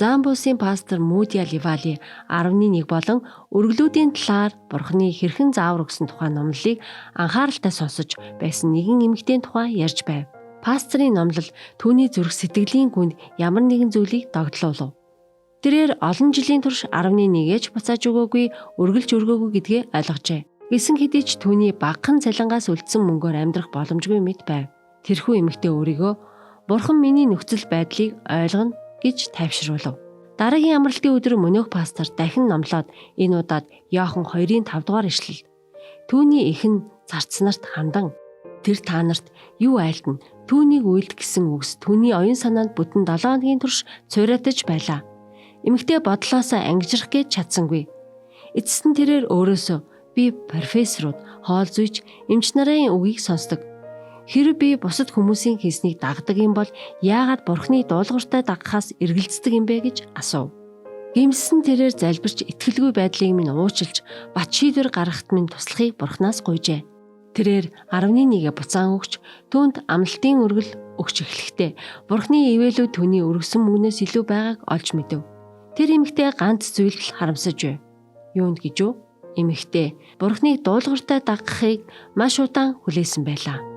Замбусын пастор Мүүдиа Ливали 11 болон өргөлүүдийн талаар Бурхны хэрхэн заавар өгсөн тухай номлолыг анхааралтай сонсож байсан нэгэн эмэгтэйн тухай ярьж байв. Пасторын номлол түүний зүрх сэтгэлийн гүнд ямар нэгэн зүйлийг догтлуулав. Тэрээр олон жилийн турш 11-ээж буцааж өгөөгүй, өргөлж өргөөгүй гэдгээ ойлгожээ. Гэсэн хэдий ч түүний багахан цалингаас үлдсэн мөнгөөр амьдрах боломжгүй мэт байв. Тэрхүү эмэгтэй өөрийгөө Бурхан миний нөхцөл байдлыг ойлгоно гэж тайвшруулв. Дараагийн амралтын өдөр мөнөөх пастор дахин номлоод энэ удаад Иохан 2:5 дугаар ишлэл. Түүний эхэн зарцнарт хандан тэр та нарт юу айлтна, түүнийг үйлд гэсэн үгс түүний оюун санаанд бүтэн 7 хоногийн турш цуйратаж байлаа. Эмэгтэй бодлоосоо ангижрах гэж чадсангүй. Эцэст нь тэрээр өөрөөсөө би профессорууд, хоол зүйч, эмч нарын үгийг сонсдог. Хэрэв би бусад хүмүүсийн хийснийг дагдаг юм бол яагаад Бурхны дуулууртай дагахаас эргэлздэг юм бэ гэж асуув. Гэмссэн тэрээр залбирч итгэлгүй байдлыг минь уучлж, бат шийдвэр гаргахад минь туслахыг Бурханаас гуйжээ. Тэрээр 11-гээ буцаан өгч түүнд амлалтын өргөл өгч эхлэхдээ Бурхны ивэлүүд түүний өргөсөн мөнгнөөс илүү байгааг олж мэдэв. Тэр эмэгтэй ганц зүйлд л харамсаж байв. Юунд гэж үү? Эмэгтэй Бурхныг дуулууртай дагахыг маш удаан хүлээсэн байлаа.